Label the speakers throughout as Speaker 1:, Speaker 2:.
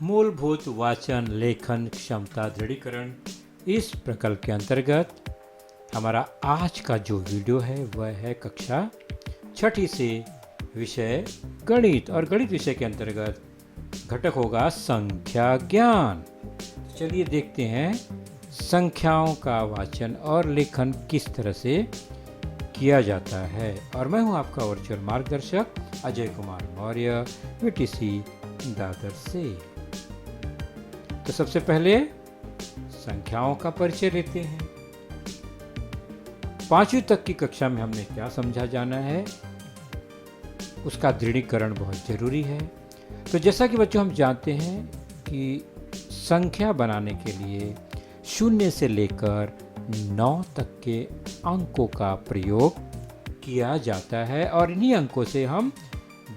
Speaker 1: मूलभूत वाचन लेखन क्षमता दृढ़ीकरण, इस प्रकल्प के अंतर्गत हमारा आज का जो वीडियो है वह है कक्षा छठी से विषय गणित, और गणित विषय के अंतर्गत घटक होगा संख्या ज्ञान। चलिए देखते हैं संख्याओं का वाचन और लेखन किस तरह से किया जाता है। और मैं हूं आपका वर्चुअल मार्गदर्शक अजय कुमार मौर्य, वीटीसी दादर से। तो सबसे पहले संख्याओं का परिचय लेते हैं। 5वीं तक की कक्षा में हमने क्या समझा जाना है, उसका दृढ़ीकरण बहुत जरूरी है। तो जैसा कि बच्चों हम जानते हैं कि संख्या बनाने के लिए 0 से लेकर 9 तक के अंकों का प्रयोग किया जाता है, और इन्हीं अंकों से हम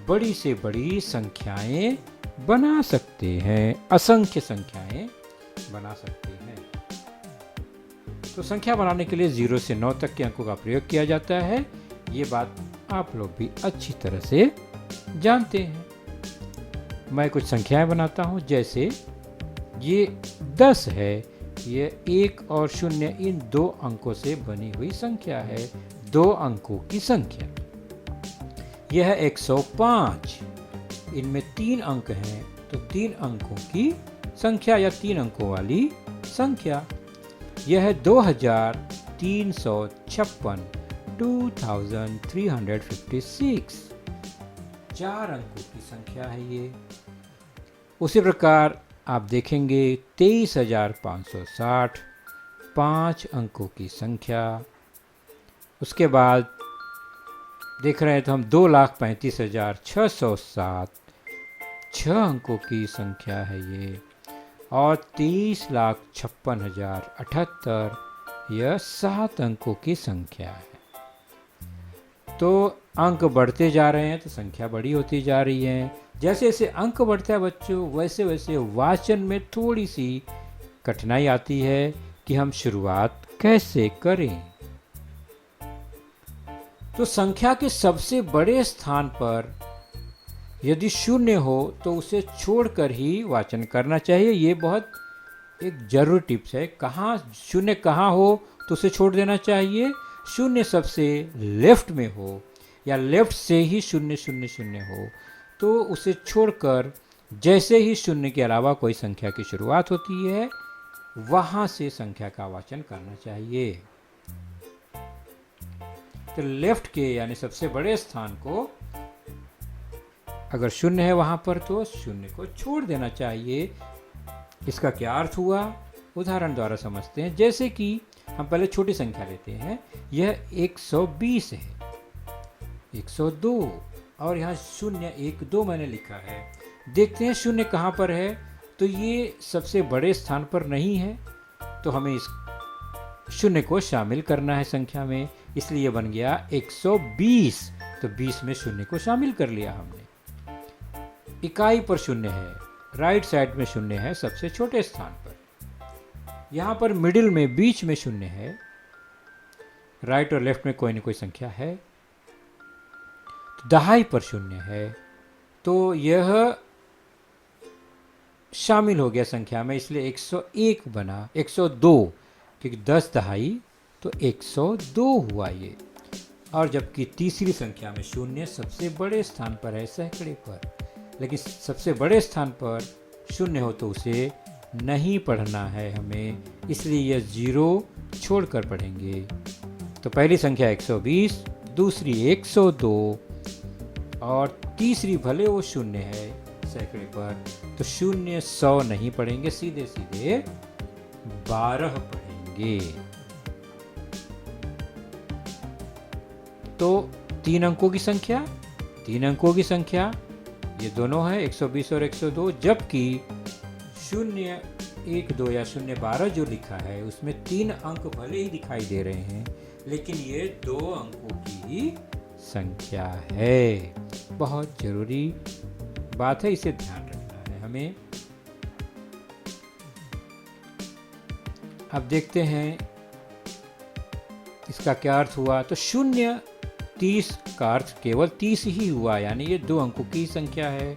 Speaker 1: बड़ी से बड़ी संख्याएं बना सकते हैं, असंख्य संख्याएं बना सकते हैं। तो संख्या बनाने के लिए 0 से 9 तक के अंकों का प्रयोग किया जाता है, ये बात आप लोग भी अच्छी तरह से जानते हैं। मैं कुछ संख्याएं बनाता हूं, जैसे ये 10 है, ये 1 और 0 इन 2 अंकों से बनी हुई संख्या है, 2 अंकों की संख्या। यह है 105, इनमें 3 अंक हैं, तो 3 अंकों की संख्या या 3 अंकों वाली संख्या। यह है 2356, 2356, 4 अंकों की संख्या है ये। उसी प्रकार आप देखेंगे 23560, 5 अंकों की संख्या। उसके बाद देख रहे हैं तो हम 2,35,607, 6 अंकों की संख्या है ये। और 30,56,078, यह 7 अंकों की संख्या है। तो अंक बढ़ते जा रहे हैं तो संख्या बड़ी होती जा रही है। जैसे जैसे अंक बढ़ता है बच्चों, वैसे वैसे वाचन में थोड़ी सी कठिनाई आती है कि हम शुरुआत कैसे करें। तो संख्या के सबसे बड़े स्थान पर यदि 0 हो तो उसे छोड़कर ही वाचन करना चाहिए। ये बहुत एक जरूरी टिप्स है। कहाँ 0 कहाँ हो तो उसे छोड़ देना चाहिए। 0 सबसे लेफ्ट में हो या लेफ्ट से ही 000 हो तो उसे छोड़कर जैसे ही 0 के अलावा कोई संख्या की शुरुआत होती है वहां से संख्या का वाचन करना चाहिए। तो लेफ्ट के यानी सबसे बड़े स्थान को अगर 0 है वहां पर तो 0 को छोड़ देना चाहिए। इसका क्या अर्थ हुआ, उदाहरण द्वारा समझते हैं। जैसे कि हम पहले छोटी संख्या लेते हैं, यह 120 है, 102, और यहाँ 0 1 2 मैंने लिखा है। देखते हैं 0 कहाँ पर है, तो ये सबसे बड़े स्थान पर नहीं है, तो हमें इस 0 को शामिल करना है संख्या में, इसलिए ये बन गया 120। तो 20 में 0 को शामिल कर लिया हमने। इकाई पर 0 है, राइट साइड में 0 है सबसे छोटे स्थान पर। यहाँ पर मिडिल में बीच में 0 है, राइट और लेफ्ट में कोई न कोई संख्या है। तो दहाई पर 0 है, तो यह शामिल हो गया संख्या में, इसलिए 101 बना, 102, क्योंकि 10 दहाई तो 102 हुआ ये। और जबकि तीसरी संख्या में 0 सबसे बड़े स्थान पर है, सैकड़े पर, लेकिन सबसे बड़े स्थान पर 0 हो तो उसे नहीं पढ़ना है हमें, इसलिए यह 0 छोड़कर पढ़ेंगे। तो पहली संख्या 120, दूसरी 102, और तीसरी भले वो 0 है सैकड़े पर, तो 0 100 नहीं पढ़ेंगे, सीधे सीधे 12 पढ़ेंगे। तो 3 अंकों की संख्या, 3 अंकों की संख्या ये दोनों है 120 और 102, जबकि 0 1 2 या 0 12 जो लिखा है उसमें 3 अंक भले ही दिखाई दे रहे हैं, लेकिन ये 2 अंकों की संख्या है। बहुत जरूरी बात है, इसे ध्यान रखना है हमें। अब देखते हैं इसका क्या अर्थ हुआ। तो 0 30 का अर्थ केवल 30 ही हुआ, यानी ये 2 अंकों की संख्या है।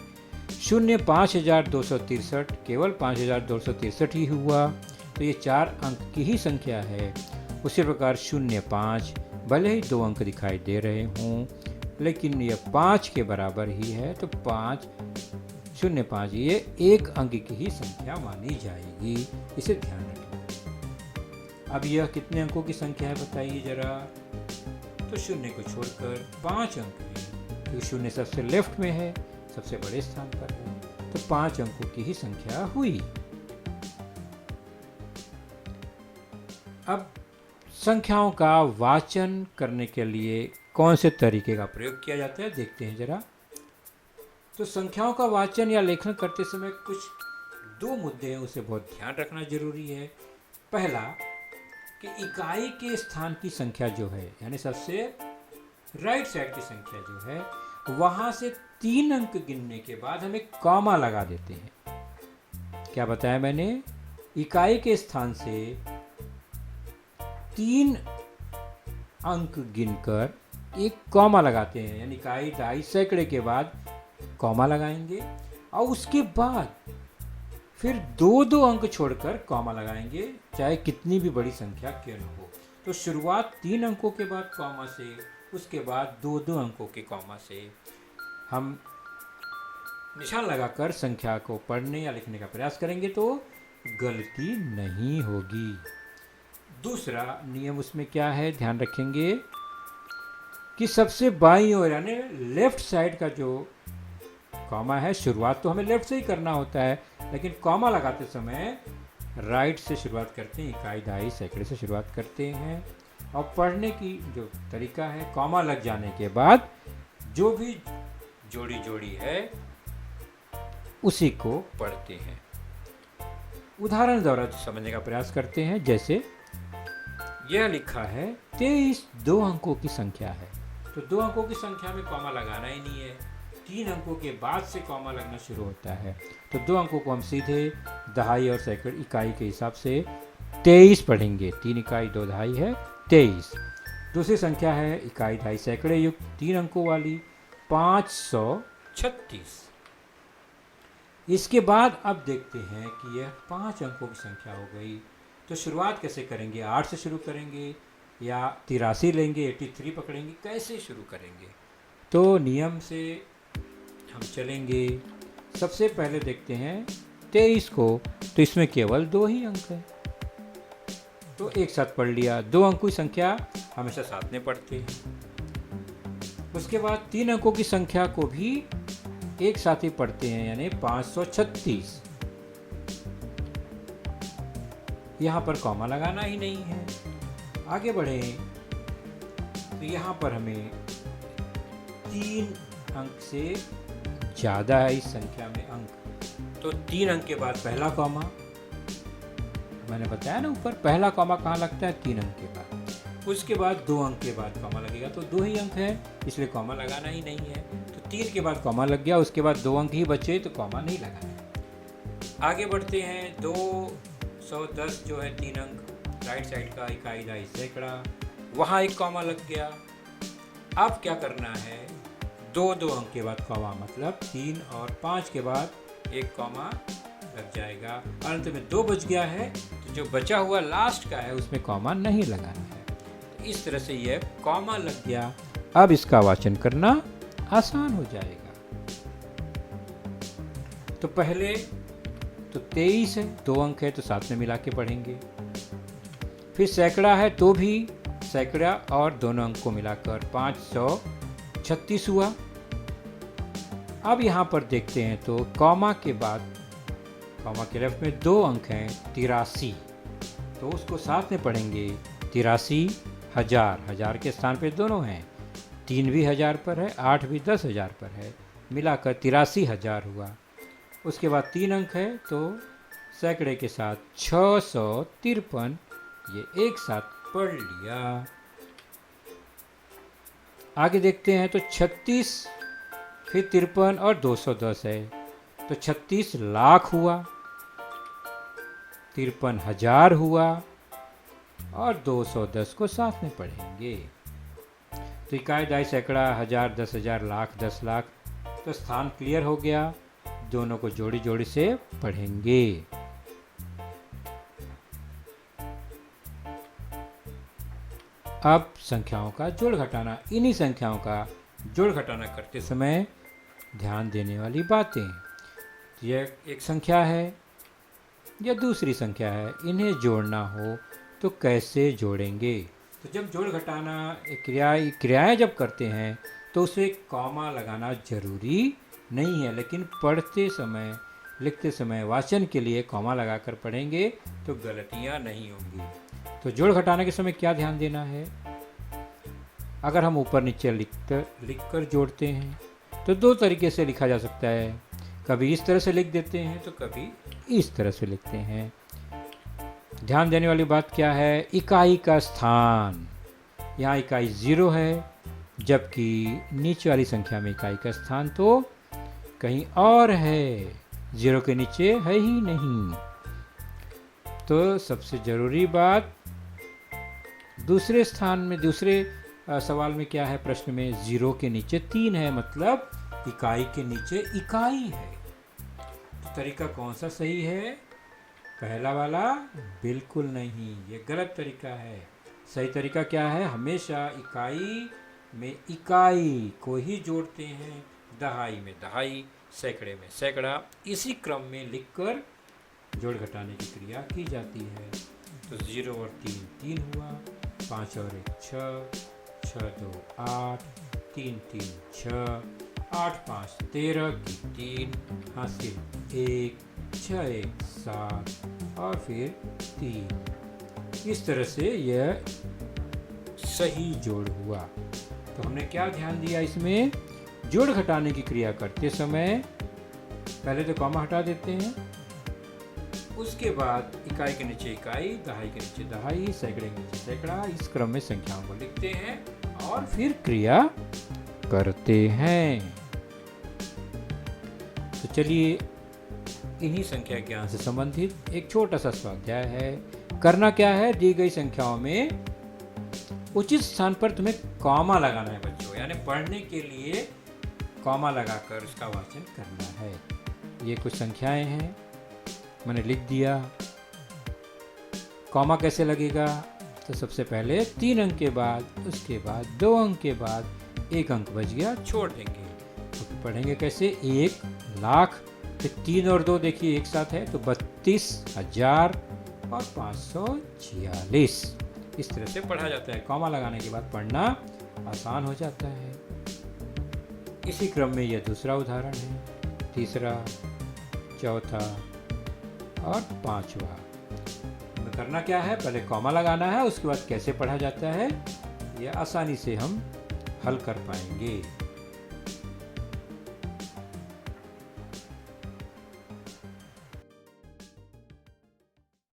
Speaker 1: शून्य 5263, केवल 5263 ही हुआ, तो ये 4 अंक की ही संख्या है। उसी प्रकार 05, भले ही 2 अंक दिखाई दे रहे हों, लेकिन ये 5 के बराबर ही है, तो 505 ये 1 अंक की ही संख्या मानी जाएगी, इसे ध्यान रखें। अब यह कितने अंकों की संख्या है बताइए जरा। तो शून्य को छोड़कर 5 अंक है, क्योंकि शून्य सबसे लेफ्ट में है, सबसे बड़े स्थान पर है, तो 5 अंकों की ही संख्या हुई। अब संख्याओं का वाचन करने के लिए कौन से तरीके का प्रयोग किया जाता है देखते हैं जरा। तो संख्याओं का वाचन या लेखन करते समय कुछ 2 मुद्दे हैं, उसे बहुत ध्यान रखना जरूरी है। पहला कि इकाई के स्थान की संख्या जो है, यानी सबसे राइट साइड की संख्या जो है, वहां से 3 अंक गिनने के बाद हम एक कॉमा लगा देते हैं। क्या बताया मैंने? इकाई के स्थान से 3 अंक गिनकर एक कॉमा लगाते हैं, यानी इकाई, दहाई, सैकड़े के बाद कॉमा लगाएंगे, और उसके बाद फिर 2-2 अंक छोड़कर कॉमा लगाएंगे, चाहे कितनी भी बड़ी संख्या क्यों न हो। तो शुरुआत 3 अंकों के बाद कॉमा से, उसके बाद 2-2 अंकों के कॉमा से हम निशान लगाकर संख्या को पढ़ने या लिखने का प्रयास करेंगे तो गलती नहीं होगी। दूसरा नियम उसमें क्या है, ध्यान रखेंगे कि सबसे बाईं ओर यानी लेफ्ट साइड का जो कॉमा है, शुरुआत तो हमें लेफ्ट से ही करना होता है, लेकिन कॉमा लगाते समय राइट से शुरुआत करते हैं, इकाई, दहाई, सैकड़े से शुरुआत करते हैं। और पढ़ने की जो तरीका है, कॉमा लग जाने के बाद जो भी जोड़ी है उसी को पढ़ते हैं। उदाहरण द्वारा समझने का प्रयास करते हैं। जैसे यह लिखा है 23 2 अंकों की संख्या है, तो 2 अंकों की संख्या में कॉमा लगाना ही नहीं है, 3 अंकों के बाद से कॉमा लगना शुरू होता है। तो 2 अंकों को हम सीधे दहाई और सैकड़े इकाई के हिसाब से 23 पढ़ेंगे। 3 इकाई 2 दहाई है 23। दूसरी संख्या है इकाई, दहाई, सैकड़े युक्त 3 अंकों वाली 536। इसके बाद अब देखते हैं कि यह 5 अंकों की संख्या हो गई, तो शुरुआत कैसे करेंगे? 8 से शुरू करेंगे या 83 लेंगे, 83 पकड़ेंगे, कैसे शुरू करेंगे? तो नियम से हम चलेंगे। सबसे पहले देखते हैं 23 को, तो इसमें केवल 2 ही अंक है, तो एक साथ पढ़ लिया। 2 अंकों की संख्या हमेशा साथ में पढ़ते हैं। उसके बाद 3 अंकों की संख्या को भी एक साथ ही पढ़ते हैं, यानी 536। यहाँ पर कॉमा लगाना ही नहीं है। आगे बढ़े तो यहाँ पर हमें 3 अंक से ज़्यादा है इस संख्या में अंक, तो 3 अंक के बाद पहला कॉमा। मैंने बताया ना ऊपर, पहला कॉमा कहाँ लगता है? 3 अंक के बाद। उसके बाद 2 अंक के बाद कॉमा लगेगा, तो 2 ही अंक है, इसलिए कॉमा लगाना ही नहीं है। तो 3 के बाद कॉमा लग गया, उसके बाद 2 अंक ही बचे, तो कॉमा नहीं लगाना है। आगे बढ़ते हैं। 210 जो है 3 अंक, राइट साइड का इकाई, दहाई, सैकड़ा, वहाँ एक कॉमा लग गया। अब क्या करना है? 2-2 अंक के बाद कॉमा, मतलब 3 और 5 के बाद एक कॉमा लग जाएगा। अंत में 2 बच गया है, तो जो बचा हुआ लास्ट का है उसमें कॉमा नहीं लगाना है। तो इस तरह से यह कॉमा लग गया। अब इसका वाचन करना आसान हो जाएगा। तो पहले तो 23 है, 2 अंक है, तो साथ में मिला के पढ़ेंगे। फिर सैकड़ा है, तो भी सैकड़ा और दोनों अंक को मिलाकर 536 हुआ। अब यहाँ पर देखते हैं तो कॉमा के बाद, कॉमा के लेफ्ट में 2 अंक हैं 83, तो उसको साथ में पढ़ेंगे। 83 हजार, हजार के स्थान पे दोनों हैं, 3 भी 1000 पर है, 8 भी 10,000 पर है, मिलाकर 83,000 हुआ। उसके बाद 3 अंक है, तो सैकड़े के साथ 653, ये एक साथ पढ़ लिया। आगे देखते हैं तो 36, फिर 53 और 210 है, तो 36 लाख हुआ, 53,000 हुआ, और 210 को साथ में पढ़ेंगे। तो इकाई, दहाई, सैकड़ा, हजार, 10,000, लाख, 10 लाख, तो स्थान क्लियर हो गया। दोनों को जोड़ी जोड़ी से पढ़ेंगे। अब संख्याओं का जोड़ घटाना, इन्हीं संख्याओं का जोड़ घटाना करते समय ध्यान देने वाली बातें। यह एक संख्या है या दूसरी संख्या है, इन्हें जोड़ना हो तो कैसे जोड़ेंगे। तो जब जोड़ घटाना क्रियाएं जब करते हैं तो उसे कॉमा लगाना जरूरी नहीं है, लेकिन पढ़ते समय लिखते समय वाचन के लिए कॉमा लगाकर पढ़ेंगे तो गलतियां नहीं होंगी। तो जोड़ घटाने के समय क्या ध्यान देना है, अगर हम ऊपर नीचे लिखकर जोड़ते हैं तो दो तरीके से लिखा जा सकता है। कभी इस तरह से लिख देते हैं तो कभी इस तरह से लिखते हैं। ध्यान देने वाली बात क्या है, इकाई का स्थान। यहाँ इकाई 0 है, जबकि नीचे वाली संख्या में इकाई का स्थान तो कहीं और है, 0 के नीचे है ही नहीं। तो सबसे ज़रूरी बात, दूसरे स्थान में, दूसरे सवाल में क्या है, प्रश्न में 0 के नीचे 3 है, मतलब इकाई के नीचे इकाई है। तो तरीका कौन सा सही है, पहला वाला? बिल्कुल नहीं, ये गलत तरीका है। सही तरीका क्या है, हमेशा इकाई में इकाई को ही जोड़ते हैं, दहाई में दहाई, सैकड़े में सैकड़ा, इसी क्रम में लिखकर जोड़ घटाने की क्रिया की जाती है। तो 0 और 3 3 हुआ, 5 और 1 6, 6 2 8, 3 3 6, 8 5 13 की 3, हासिल 1, 6 1 7 और फिर 3। इस तरह से यह सही जोड़ हुआ। तो हमने क्या ध्यान दिया इसमें, जोड़ घटाने की क्रिया करते समय पहले तो कॉमा हटा देते हैं, उसके बाद इकाई के नीचे इकाई, दहाई के नीचे दहाई, सैकड़े के नीचे सैकड़ा, इस क्रम में संख्याओं को लिखते हैं और फिर क्रिया करते हैं। तो चलिए, इन्हीं संख्या ज्ञान से संबंधित एक छोटा सा स्वाध्याय है। करना क्या है, दी गई संख्याओं में उचित स्थान पर तुम्हें कॉमा लगाना है बच्चों, यानी पढ़ने के लिए कॉमा लगाकर उसका वाचन करना है। ये कुछ संख्याएं हैं, मैंने लिख दिया। कॉमा कैसे लगेगा, तो सबसे पहले 3 अंक के बाद, उसके बाद 2 अंक के बाद 1 अंक बच गया, छोड़ देंगे। तो पढ़ेंगे कैसे, 1 लाख, तो 3 और 2 देखिए एक साथ है तो 32,000 और 546। इस तरह से पढ़ा जाता है। कॉमा लगाने के बाद पढ़ना आसान हो जाता है। इसी क्रम में यह दूसरा उदाहरण है, तीसरा, चौथा और 5वां। तो करना क्या है, पहले कॉमा लगाना है, उसके बाद कैसे पढ़ा जाता है यह आसानी से हम हल कर पाएंगे।